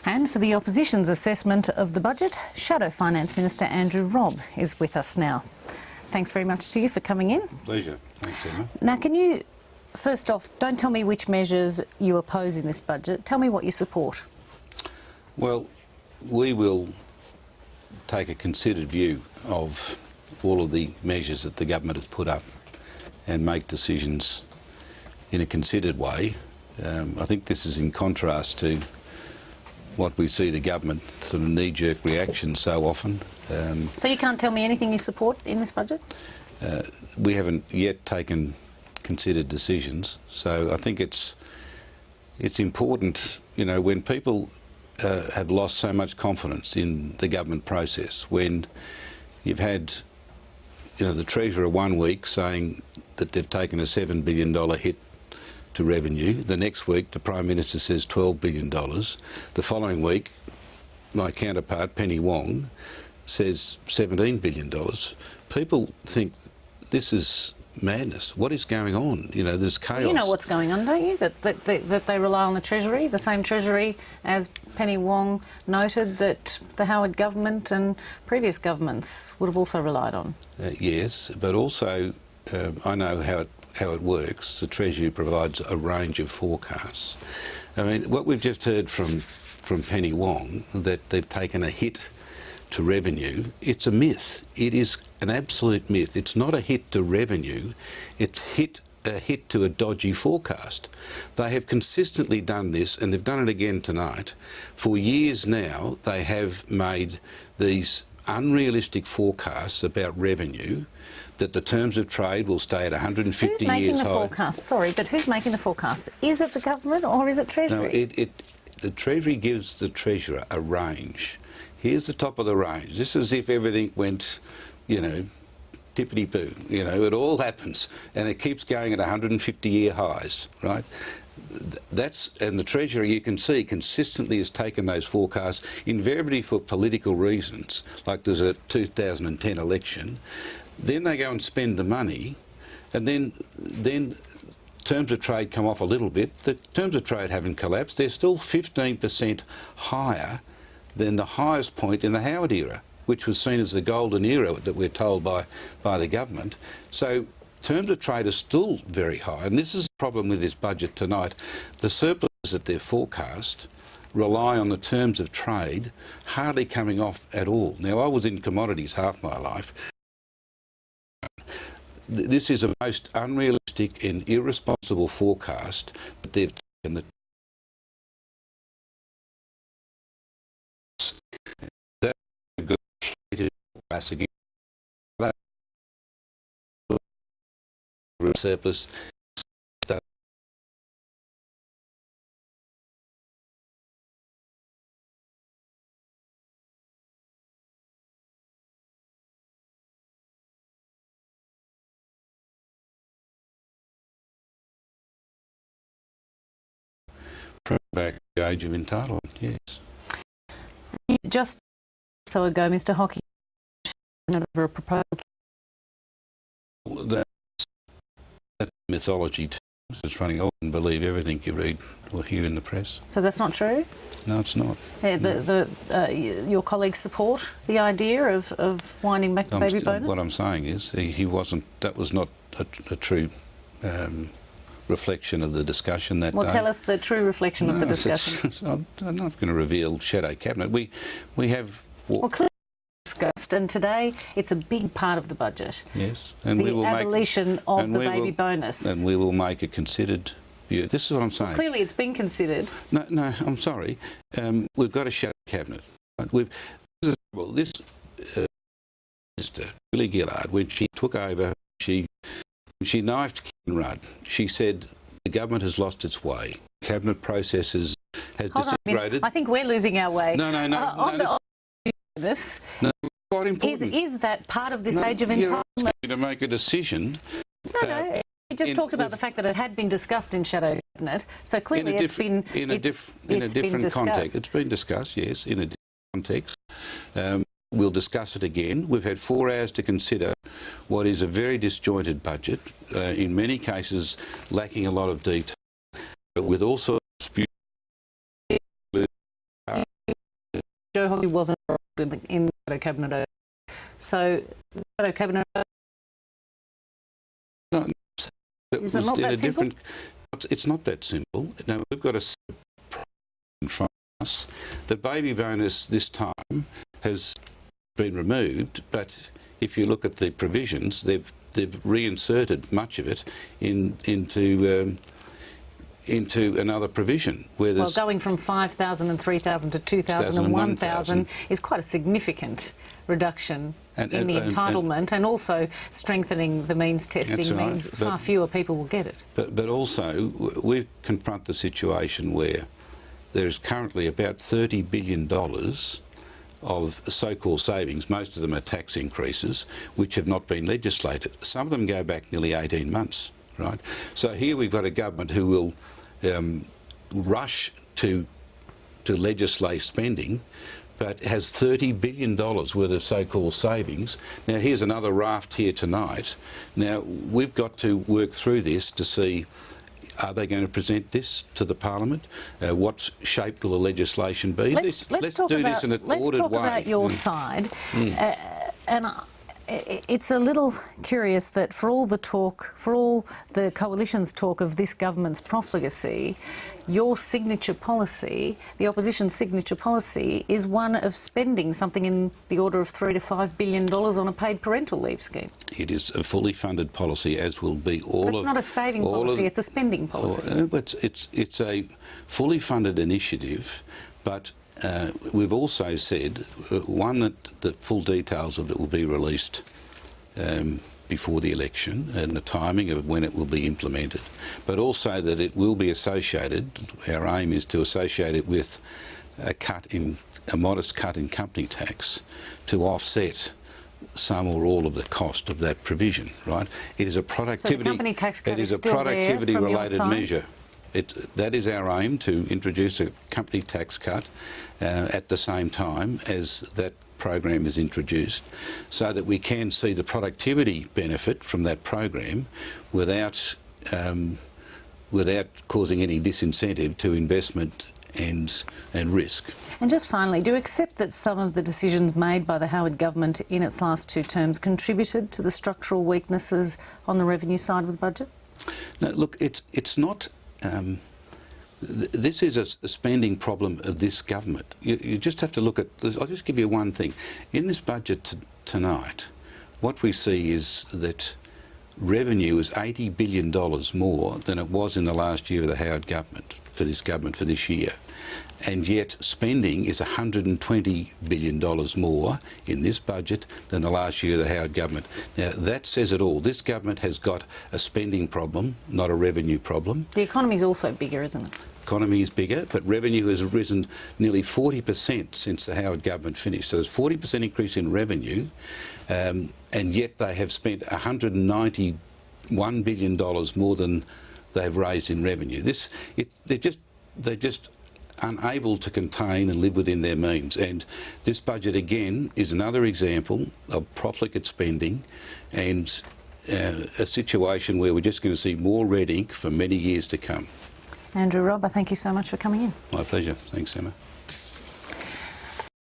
And for the opposition's assessment of the budget, Shadow Finance Minister Andrew Robb is with us now. Thanks very much to you for coming in. Pleasure. Thanks, Emma. Now, can you, first off, don't tell me which measures you oppose in this budget. Tell me what you support. Well, we will take a considered view of all of the measures that the government has put up and make decisions in a considered way. I think this is in contrast to what we see the government sort of knee-jerk reaction so often. So you can't tell me anything you support in this budget? We haven't yet taken considered decisions, so I think it's important, you know, when people have lost so much confidence in the government process, when you've had, you know, the Treasurer 1 week saying that they've taken a $7 billion hit to revenue, the next week the Prime Minister says $12 billion, the following week my counterpart Penny Wong says $17 billion. People think this is madness. What is going on? You know, there's chaos. You know what's going on, don't you? That they rely on the Treasury, the same Treasury as Penny Wong noted that the Howard government and previous governments would have also relied on. Yes, but also I know how it works. The Treasury provides a range of forecasts. I mean, what we've just heard from Penny Wong, that they've taken a hit to revenue, it's a myth. It is an absolute myth. It's not a hit to revenue, it's a hit to a dodgy forecast. They have consistently done this, and they've done it again tonight. For years now, they have made these unrealistic forecasts about revenue, that the terms of trade will stay at 150 years high. Who's making the forecasts? Sorry, but who's making the forecasts? Is it the government or is it Treasury? No, the Treasury gives the Treasurer a range. Here's the top of the range. This is if everything went, you know, tippity-boo. You know, it all happens, and it keeps going at 150-year highs, right? And the Treasury, you can see, consistently has taken those forecasts, invariably for political reasons, like there's a 2010 election. Then they go and spend the money, and then terms of trade come off a little bit. The terms of trade haven't collapsed. They're still 15% higher than the highest point in the Howard era, which was seen as the golden era that we're told by the government. So terms of trade are still very high, and this is the problem with this budget tonight. The surpluses that they've forecast rely on the terms of trade hardly coming off at all. Now, I was in commodities half my life. This is a most unrealistic and irresponsible forecast that they've taken. That's a good again. Surplus. Back the age of entitlement, yes. Just so ago, Mr Hockey, over a proposal. That mythology is running. I wouldn't believe everything you read or hear in the press. So that's not true? No, it's not. Yeah, your colleagues support the idea of winding back the baby bonus? What I'm saying is he wasn't. That was not a true reflection of the discussion that day. Well, tell us the true reflection of the discussion. I'm not going to reveal shadow cabinet. We have... Well, clearly discussed, and today it's a big part of the budget. Yes. And the we will abolition of the baby bonus. And we will make a considered view. This is what I'm saying. Well, clearly it's been considered. No, I'm sorry. We've got a shadow cabinet. This Minister, Billy Gillard, when she took over, she knifed Ken Rudd. She said the government has lost its way. Cabinet processes has disintegrated. I think we're losing our way. No. This quite important. Is that part of this age of entitlement? To make a decision. No. We just talked about the fact that it had been discussed in shadow cabinet. So clearly it's been in a different context. It's been discussed, yes, in a different context. We'll discuss it again. We've had 4 hours to consider what is a very disjointed budget, in many cases lacking a lot of detail, but with also Joe Hockey wasn't in the shadow cabinet. So, the shadow cabinet. No, Is it not that simple? It's not that simple. No, we've got a problem in front of us. The baby bonus this time has been removed, but if you look at the provisions, they've reinserted much of it into another provision. Where well, going from 5,000 and 3,000 to 2,000 and 1,000 is quite a significant reduction in the entitlement, and also strengthening the means testing means far fewer people will get it. But also, we confront the situation where there is currently about $30 billion of so-called savings. Most of them are tax increases, which have not been legislated. Some of them go back nearly 18 months, right? So here we've got a government who will rush to legislate spending, but has $30 billion worth of so-called savings. Now, here's another raft here tonight. Now, we've got to work through this to see, are they going to present this to the Parliament? What shape will the legislation be? Let's do this in an ordered way. Let's talk about your side. And it's a little curious that for all the talk, for all the coalition's talk of this government's profligacy, your signature policy, the opposition's signature policy, is one of spending something in the order of $3 to $5 billion on a paid parental leave scheme. It is a fully funded policy, as will be all but it's not a saving policy, it's a spending policy. It's a fully funded initiative, but we've also said, one, that the full details of it will be released before the election and the timing of when it will be implemented, but also that it will be associated, our aim is to associate it with a modest cut in company tax to offset some or all of the cost of that provision, right? It is a productivity, so the company tax cut it is a productivity-related measure. That is our aim, to introduce a company tax cut at the same time as that program is introduced, so that we can see the productivity benefit from that program without causing any disincentive to investment and risk. And just finally, do you accept that some of the decisions made by the Howard government in its last two terms contributed to the structural weaknesses on the revenue side of the budget? No, look, it's not. This is a spending problem of this government. You just have to look at. I'll just give you one thing. In this budget tonight, what we see is that revenue is $80 billion more than it was in the last year of the Howard government for this year. And yet spending is $120 billion more in this budget than the last year of the Howard government. Now, that says it all. This government has got a spending problem, not a revenue problem. The economy is also bigger, isn't it? Economy is bigger, but revenue has risen nearly 40% since the Howard government finished. So there's a 40% increase in revenue, and yet they have spent $191 billion more than they've raised in revenue. They're just unable to contain and live within their means. And this budget, again, is another example of profligate spending and a situation where we're just going to see more red ink for many years to come. Andrew Robb, I thank you so much for coming in. My pleasure. Thanks, Emma.